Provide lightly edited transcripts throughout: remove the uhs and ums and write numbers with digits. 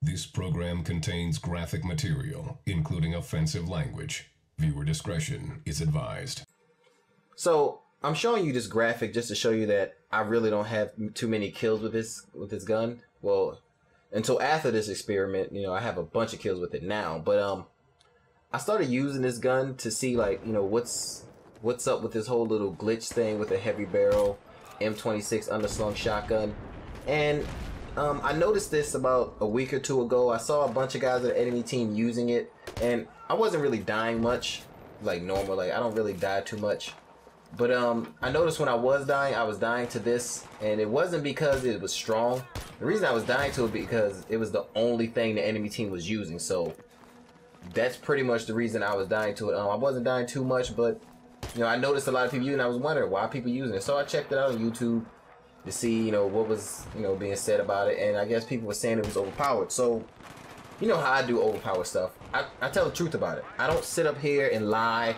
This program contains graphic material, including offensive language. Viewer discretion is advised. So I'm showing you this graphic just to show you that I really don't have too many kills with this gun. Well, until after this experiment, you know, I have a bunch of kills with it now. But I started using this gun to see, like, you know, what's up with this whole little glitch thing with a heavy barrel M26 underslung shotgun. And I noticed this about a week or two ago. I saw a bunch of guys on the enemy team using it, and I wasn't really dying much, like normal. Like, I don't really die too much. But I noticed when I was dying to this, and it wasn't because it was strong. The reason I was dying to it because it was the only thing the enemy team was using. So that's pretty much the reason I was dying to it. I wasn't dying too much, but you know, I noticed a lot of people using it. I was wondering why people using it. So I checked it out on YouTube to see, you know, what was, you know, being said about it, and I guess people were saying it was overpowered. So you know how I do overpowered stuff. I tell the truth about it. I don't sit up here and lie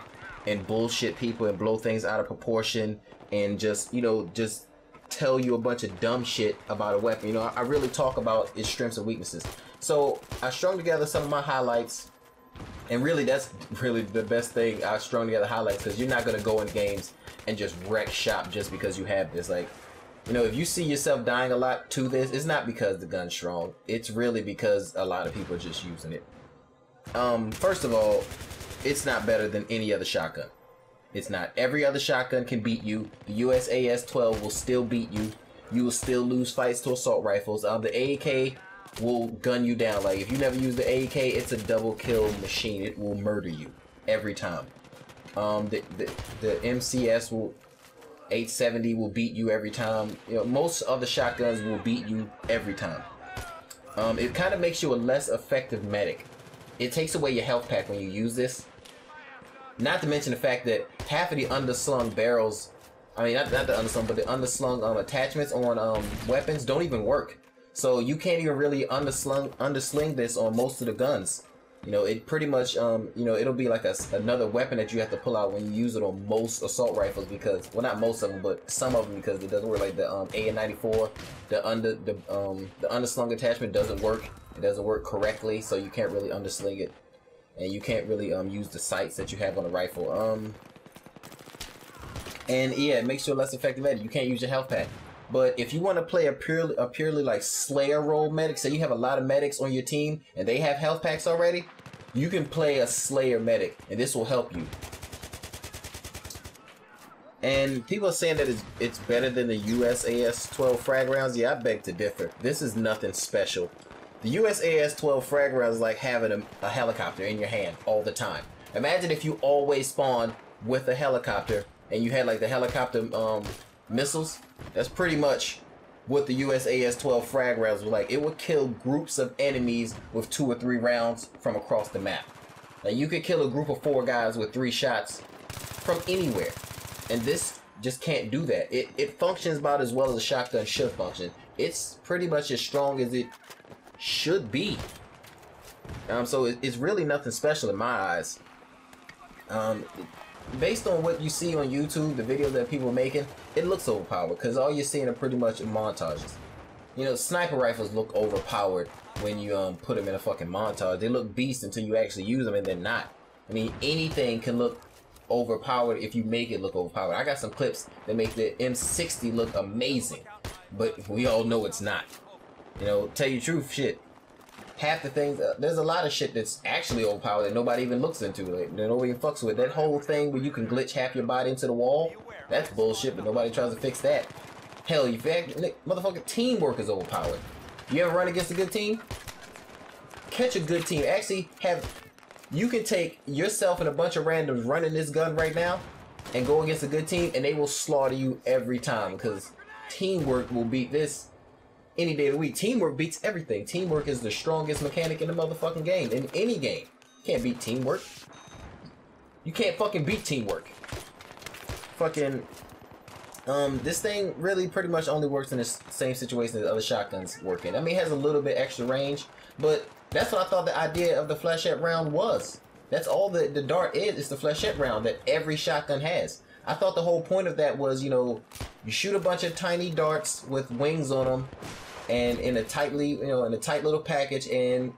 and bullshit people and blow things out of proportion and just, you know, just tell you a bunch of dumb shit about a weapon. You know, I really talk about its strengths and weaknesses. So I strung together some of my highlights, and really that's really the best thing. I strung together highlights because you're not gonna go in games and just wreck shop just because you have this. Like, you know, if you see yourself dying a lot to this, it's not because the gun's strong. It's really because a lot of people are just using it. First of all, it's not better than any other shotgun. It's not. Every other shotgun can beat you. The USAS-12 will still beat you. You will still lose fights to assault rifles. The AEK will gun you down. Like, if you never use the AEK, it's a double kill machine. It will murder you every time. The MCS will 870 will beat you every time. You know, most of the shotguns will beat you every time. It kind of makes you a less effective medic. It takes away your health pack when you use this. Not to mention the fact that half of the underslung barrels, I mean, not the underslung, but the underslung attachments on weapons don't even work. So you can't even really undersling this on most of the guns. You know, it pretty much, you know, it'll be like another weapon that you have to pull out when you use it on most assault rifles, because, well, not most of them, but some of them, because it doesn't work. Like the AN-94, the underslung attachment doesn't work. It doesn't work correctly, so you can't really undersling it, and you can't really use the sights that you have on the rifle. And yeah, it makes you a less effective medic. You can't use your health pack. But if you want to play a purely like Slayer role medic, say you have a lot of medics on your team and they have health packs already, you can play a Slayer medic, and this will help you. And people are saying that it's better than the USAS-12 frag rounds. Yeah, I beg to differ. This is nothing special. The USAS-12 frag rounds is like having a helicopter in your hand all the time. Imagine if you always spawn with a helicopter and you had like the helicopter missiles. That's pretty much what the USAS-12 frag rounds were like. It would kill groups of enemies with 2 or 3 rounds from across the map. Now you could kill a group of 4 guys with 3 shots from anywhere. And this just can't do that. It functions about as well as a shotgun should function. It's pretty much as strong as it should be. So it's really nothing special in my eyes. Based on what you see on YouTube, the videos that people are making, it looks overpowered because all you're seeing are pretty much montages. You know, sniper rifles look overpowered when you put them in a fucking montage. They look beast until you actually use them, and they're not. I mean, anything can look overpowered if you make it look overpowered. I got some clips that make the M60 look amazing, but we all know it's not. You know, tell you the truth, shit. Half the things, there's a lot of shit that's actually overpowered that nobody even looks into, like, that nobody even fucks with. That whole thing where you can glitch half your body into the wall, that's bullshit, but nobody tries to fix that. Hell, you fact, motherfucking teamwork is overpowered. You ever run against a good team? Catch a good team. Actually, you can take yourself and a bunch of randoms running this gun right now and go against a good team, and they will slaughter you every time, because teamwork will beat this any day of the week. Teamwork beats everything. Teamwork is the strongest mechanic in the motherfucking game. In any game. You can't beat teamwork. You can't fucking beat teamwork. Fucking, this thing really pretty much only works in the same situation that other shotguns work in. I mean, it has a little bit extra range, but that's what I thought the idea of the flechette round was. That's all the dart is the flechette round that every shotgun has. I thought the whole point of that was, you know, you shoot a bunch of tiny darts with wings on them, and in a tightly, in a tight little package, and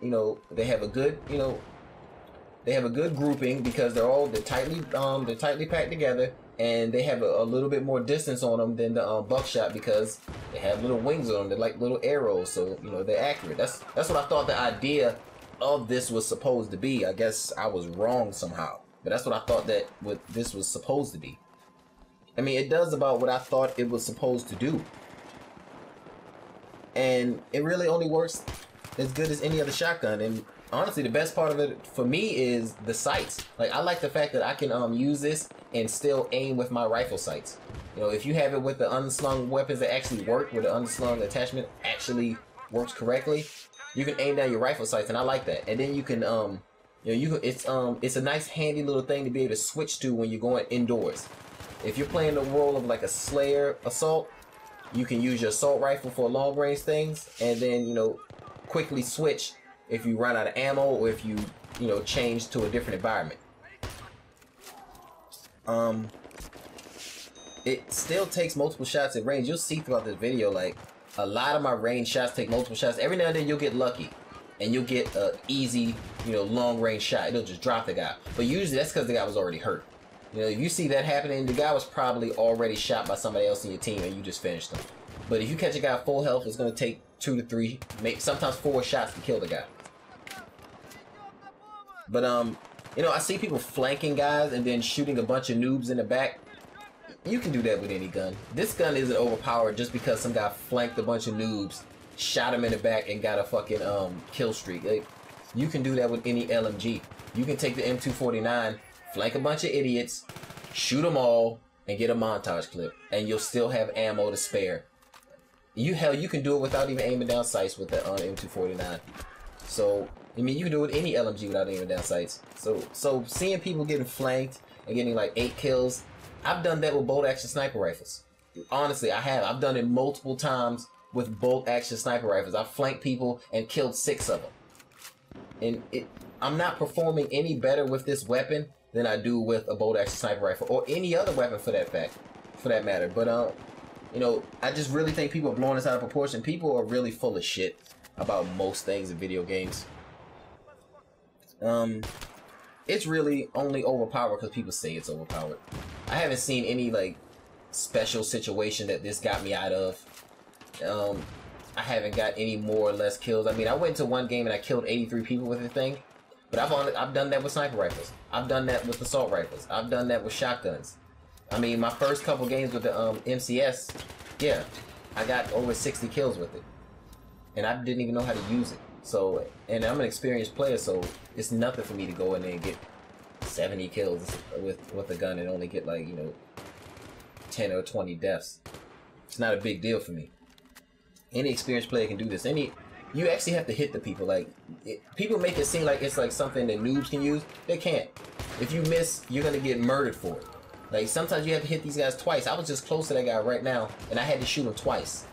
they have a good, they have a good grouping because they're tightly packed together, and they have a little bit more distance on them than the buckshot because they have little wings on them. They're like little arrows, so they're accurate. That's what I thought the idea of this was supposed to be. I guess I was wrong somehow, but that's what I thought that what this was supposed to be. I mean, it does about what I thought it was supposed to do. And it really only works as good as any other shotgun. And honestly, the best part of it for me is the sights. Like, I like the fact that I can use this and still aim with my rifle sights. If you have it with the unslung weapons that actually work, where the unslung attachment actually works correctly, you can aim down your rifle sights, and I like that. And then you can it's a nice handy little thing to be able to switch to when you're going indoors. If you're playing the role of like a Slayer assault, you can use your assault rifle for long range things, and then quickly switch if you run out of ammo or if you change to a different environment. It still takes multiple shots at range. You'll see throughout this video, like, a lot of my range shots take multiple shots. Every now and then you'll get lucky and you'll get a easy long range shot. It'll just drop the guy, but usually that's because the guy was already hurt. If you see that happening, the guy was probably already shot by somebody else in your team and you just finished him. But if you catch a guy full health, it's going to take 2 to 3, maybe sometimes 4 shots to kill the guy. But I see people flanking guys and then shooting a bunch of noobs in the back. You can do that with any gun. This gun isn't overpowered just because some guy flanked a bunch of noobs, shot him in the back, and got a fucking kill streak. Like, you can do that with any LMG. You can take the M249, flank a bunch of idiots, shoot them all, and get a montage clip, and you'll still have ammo to spare. You can do it without even aiming down sights with the M249. So, I mean, you can do it with any LMG without aiming down sights. So seeing people getting flanked and getting like 8 kills, I've done that with bolt action sniper rifles. Honestly, I have. I've done it multiple times with bolt action sniper rifles. I've flanked people and killed 6 of them. And I'm not performing any better with this weapon than I do with a bolt action sniper rifle or any other weapon for that matter. But I just really think people are blowing this out of proportion. People are really full of shit about most things in video games. It's really only overpowered because people say it's overpowered. I haven't seen any like special situation that this got me out of. I haven't got any more or less kills. I mean, I went to one game and I killed 83 people with the thing, but I've done that with sniper rifles. I've done that with assault rifles. I've done that with shotguns. I mean, my first couple games with the MCS, yeah, I got over 60 kills with it, and I didn't even know how to use it. So, and I'm an experienced player, so it's nothing for me to go in there and get 70 kills with a gun and only get like 10 or 20 deaths. It's not a big deal for me. Any experienced player can do this. You actually have to hit the people. Like, people make it seem like it's like something that noobs can use. They can't. If you miss, you're gonna get murdered for it. Like, sometimes you have to hit these guys twice. I was just close to that guy right now, and I had to shoot him twice.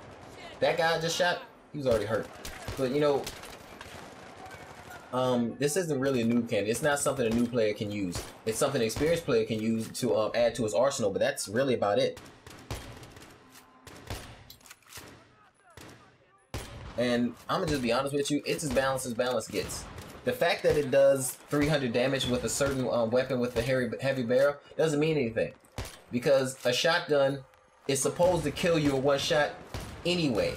That guy I just shot, he was already hurt. But this isn't really a noob candy. It's not something a new player can use. It's something an experienced player can use to add to his arsenal, but that's really about it. And I'm gonna just be honest with you, it's as balance gets. The fact that it does 300 damage with a certain weapon with the heavy barrel doesn't mean anything. Because a shotgun is supposed to kill you in one shot anyway.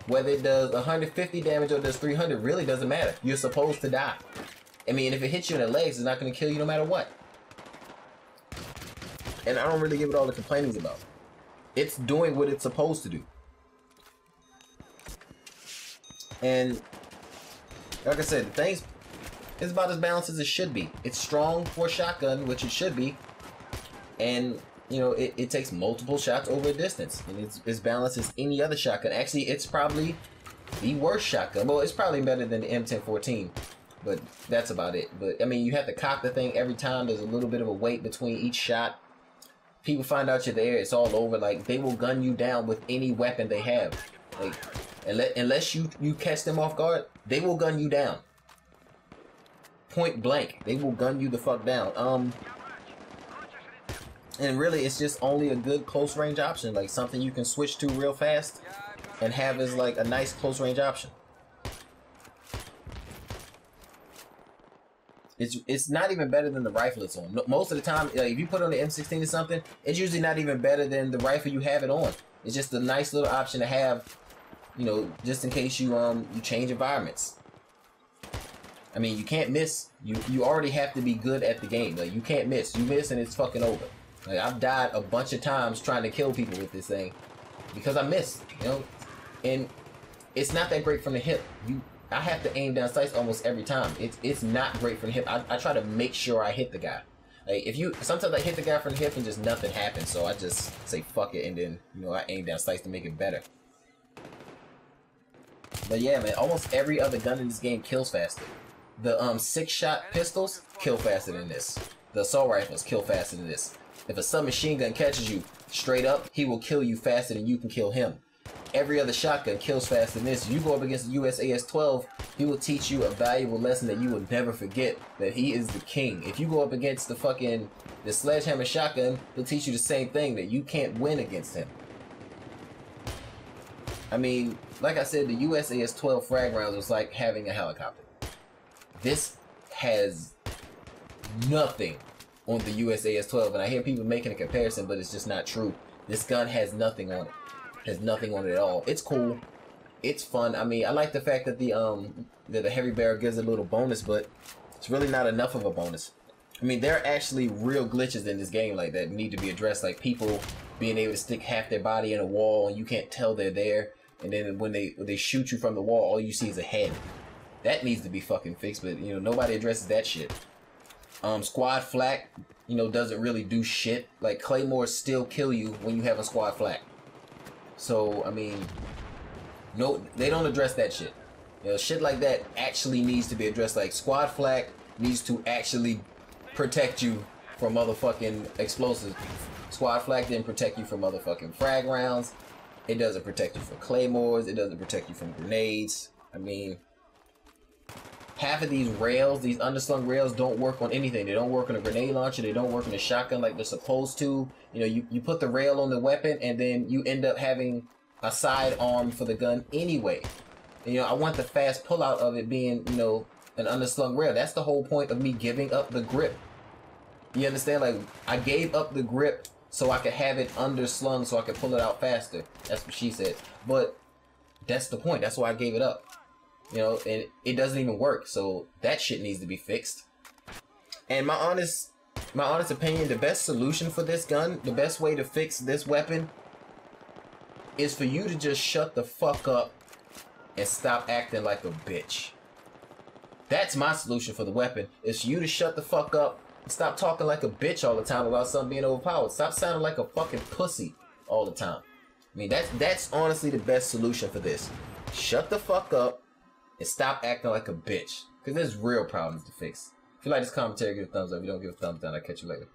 Whether it does 150 damage or does 300 really doesn't matter. You're supposed to die. I mean, if it hits you in the legs, it's not going to kill you no matter what. And I don't really give it all the complainings about. It's doing what it's supposed to do. And like I said, the thing's it's about as balanced as it should be. It's strong for a shotgun, which it should be. And it takes multiple shots over a distance, and it's as balanced as any other shotgun. Actually, it's probably the worst shotgun. Well, it's probably better than the M1014, but that's about it. But I mean, you have to cock the thing every time. There's a little bit of a wait between each shot. People find out you're there, it's all over. Like, they will gun you down with any weapon they have. Like, unless you catch them off guard, they will gun you down. Point blank, they will gun you the fuck down. And really, it's just only a good close range option, like something you can switch to real fast. and have as like a nice close range option. It's not even better than the rifle it's on. Most of the time, like, if you put on the M16 or something, it's usually not even better than the rifle you have it on. It's just a nice little option to have, you know, just in case you change environments. I mean, you can't miss. You already have to be good at the game. Like, you can't miss. You miss and it's fucking over. Like, I've died a bunch of times trying to kill people with this thing because I missed, you know. And it's not that great from the hip. I have to aim down sights almost every time. It's not great from the hip. I try to make sure I hit the guy. Like, sometimes I hit the guy from the hip and just nothing happens, so I just say fuck it, and then, you know, I aim down sights to make it better. But yeah, man, almost every other gun in this game kills faster. The 6-shot pistols kill faster than this. The assault rifles kill faster than this. If a submachine gun catches you straight up, he will kill you faster than you can kill him. Every other shotgun kills faster than this. You go up against the USAS-12, he will teach you a valuable lesson that you will never forget, that he is the king. If you go up against the sledgehammer shotgun, he'll teach you the same thing, that you can't win against him. I mean, like I said, the USAS-12 frag rounds was like having a helicopter. This has nothing on the USAS-12, and I hear people making a comparison, but it's just not true. This gun has nothing on it. Has nothing on it at all. It's cool. It's fun. I mean, I like the fact that the heavy barrel gives a little bonus, but it's really not enough of a bonus. I mean, there are actually real glitches in this game like that need to be addressed, like people being able to stick half their body in a wall and you can't tell they're there, and then when they shoot you from the wall, all you see is a head. That needs to be fucking fixed, but you know, nobody addresses that shit. Squad flak, you know, doesn't really do shit. Like, claymores still kill you when you have a squad flak. So, I mean, no, they don't address that shit. You know, shit like that actually needs to be addressed. Like, squad flak needs to actually protect you from motherfucking explosives. Squad flak didn't protect you from motherfucking frag rounds. It doesn't protect you from claymores. It doesn't protect you from grenades. I mean, half of these rails, these underslung rails, don't work on anything. They don't work on a grenade launcher. They don't work on a shotgun like they're supposed to. You know, you put the rail on the weapon, and then you end up having a side arm for the gun anyway. And, you know, I want the fast pullout of it being, you know, an underslung rail. That's the whole point of me giving up the grip. You understand? Like, I gave up the grip so I could have it underslung so I could pull it out faster. That's what she said. But that's the point. That's why I gave it up. You know, and it doesn't even work. So that shit needs to be fixed. And my honest opinion, the best solution for this gun, the best way to fix this weapon, is for you to just shut the fuck up and stop acting like a bitch. That's my solution for the weapon. Is for you to shut the fuck up and stop talking like a bitch all the time about something being overpowered. Stop sounding like a fucking pussy all the time. I mean, that's honestly the best solution for this. Shut the fuck up and stop acting like a bitch. Because there's real problems to fix. If you like this commentary, give it a thumbs up. If you don't, give it a thumbs down. I'll catch you later.